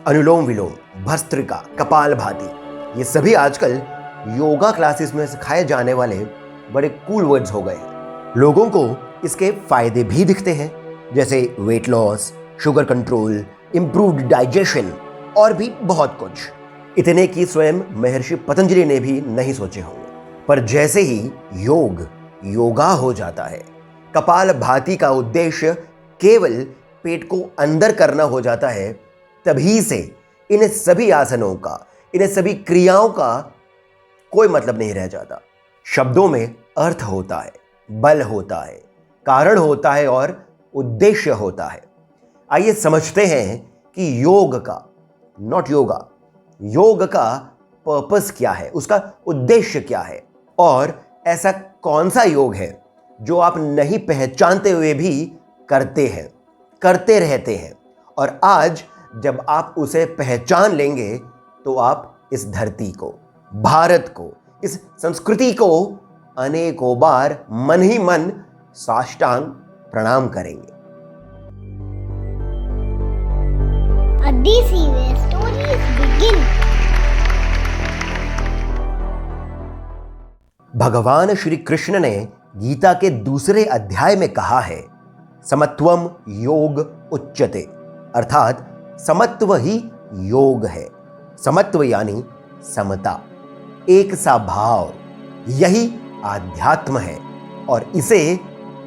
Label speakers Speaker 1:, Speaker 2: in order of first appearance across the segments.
Speaker 1: अनुलोम विलोम, भस्त्रिका, कपालभाति, ये सभी आजकल योगा क्लासेस में सिखाए जाने वाले बड़े कूल वर्ड्स हो गए हैं। लोगों को इसके फायदे भी दिखते हैं, जैसे weight loss, sugar control, improved digestion और भी बहुत कुछ। इतने की स्वयं महर्षि पतंजलि ने भी नहीं सोचे होंगे। पर जैसे ही योग योगा हो जाता है, कपालभाति का उद्देश्य केवल पेट को अंदर करना हो जाता है, तभी से इन सभी आसनों का, इन सभी क्रियाओं का कोई मतलब नहीं रह जाता। शब्दों में अर्थ होता है, बल होता है, कारण होता है और उद्देश्य होता है। आइए समझते हैं कि योग का, नॉट योगा, योग का पर्पस क्या है, उसका उद्देश्य क्या है, और ऐसा कौन सा योग है जो आप नहीं पहचानते हुए भी करते हैं, करते रहते हैं। और आज जब आप उसे पहचान लेंगे तो आप इस धरती को, भारत को, इस संस्कृति को अनेकों बार मन ही मन साष्टांग प्रणाम करेंगे। भगवान श्री कृष्ण ने गीता के दूसरे अध्याय में कहा है, समत्वम योग उच्यते, अर्थात समत्व ही योग है। समत्व यानी समता, एक सा भाव, यही आध्यात्म है और इसे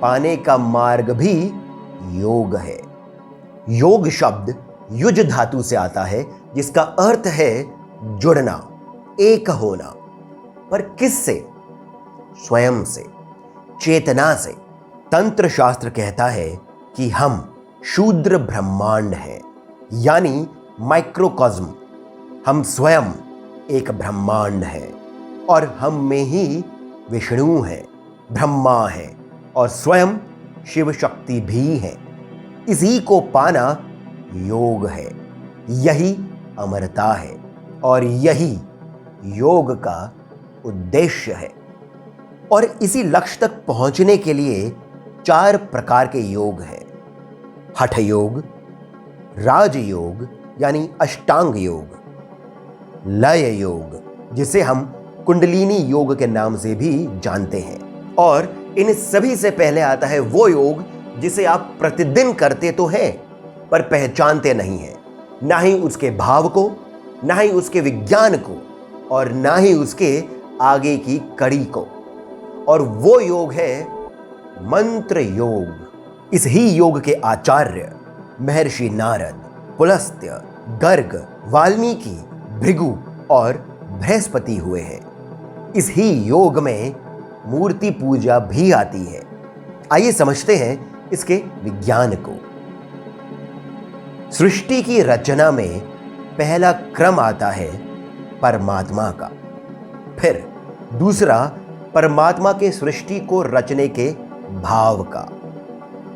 Speaker 1: पाने का मार्ग भी योग है। योग शब्द युज धातु से आता है, जिसका अर्थ है जुड़ना, एक होना। पर किससे? स्वयं से, चेतना से। तंत्र शास्त्र कहता है कि हम शूद्र ब्रह्मांड हैं, यानी माइक्रोकॉस्म। हम स्वयं एक ब्रह्मांड हैं और हम में ही विष्णु है, ब्रह्मा है और स्वयं शिव शक्ति भी है। इसी को पाना योग है, यही अमरता है और यही योग का उद्देश्य है। और इसी लक्ष्य तक पहुंचने के लिए 4 प्रकार के योग हैं। हठ योग, राजयोग यानी अष्टांग योग, लय योग जिसे हम कुंडलिनी योग के नाम से भी जानते हैं, और इन सभी से पहले आता है वो योग जिसे आप प्रतिदिन करते तो हैं पर पहचानते नहीं हैं, ना ही उसके भाव को, ना ही उसके विज्ञान को, और ना ही उसके आगे की कड़ी को। और वो योग है मंत्र योग। इस ही योग के आचार्य महर्षि नारद, पुलस्त्य, गर्ग, वाल्मीकि, भृगु और बृहस्पति हुए हैं। इस ही योग में मूर्ति पूजा भी आती है। आइए समझते हैं इसके विज्ञान को। सृष्टि की रचना में पहला क्रम आता है परमात्मा का, फिर दूसरा परमात्मा के सृष्टि को रचने के भाव का,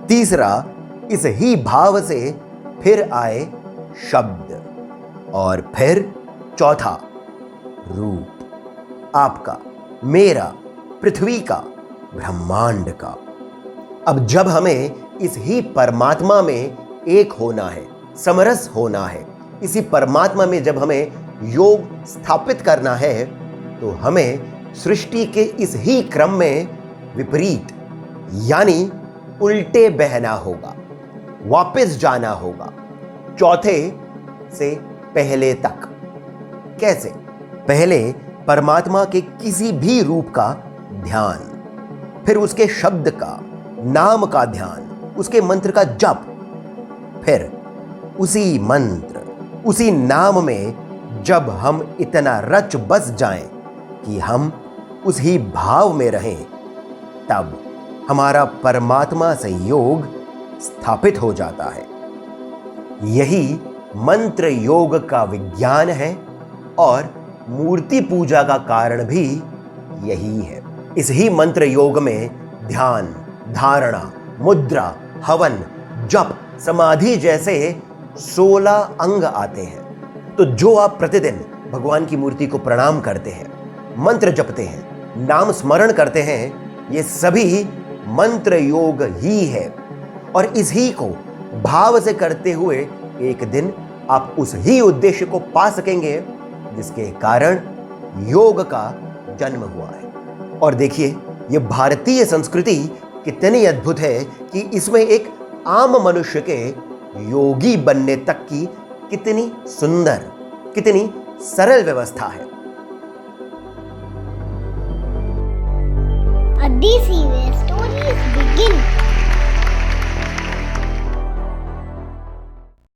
Speaker 1: तीसरा इस ही भाव से फिर आए शब्द, और फिर चौथा रूप, आपका, मेरा, पृथ्वी का, ब्रह्मांड का। अब जब हमें इस ही परमात्मा में एक होना है, समरस होना है, इसी परमात्मा में जब हमें योग स्थापित करना है, तो हमें सृष्टि के इस ही क्रम में विपरीत यानी उल्टे बहना होगा, वापस जाना होगा, चौथे से पहले तक। कैसे? पहले परमात्मा के किसी भी रूप का ध्यान, फिर उसके शब्द का, नाम का ध्यान, उसके मंत्र का जप, फिर उसी मंत्र, उसी नाम में जब हम इतना रच बस जाएं कि हम उस ही भाव में रहें, तब हमारा परमात्मा से योग स्थापित हो जाता है। यही मंत्र योग का विज्ञान है और मूर्ति पूजा का कारण भी यही है। इस ही मंत्र योग में ध्यान, धारणा, मुद्रा, हवन, जप, समाधि जैसे 16 अंग आते हैं। तो जो आप प्रतिदिन भगवान की मूर्ति को प्रणाम करते हैं, मंत्र जपते हैं, नाम स्मरण करते हैं, ये सभी मंत्र योग ही है। और इस ही को भाव से करते हुए एक दिन आप उस ही उद्देश्य को पा सकेंगे जिसके कारण योग का जन्म हुआ है। और देखिए, ये भारतीय संस्कृति कितनी अद्भुत है कि इसमें एक आम मनुष्य के योगी बनने तक की कितनी सुंदर, कितनी सरल व्यवस्था है।
Speaker 2: A DC where stories begin.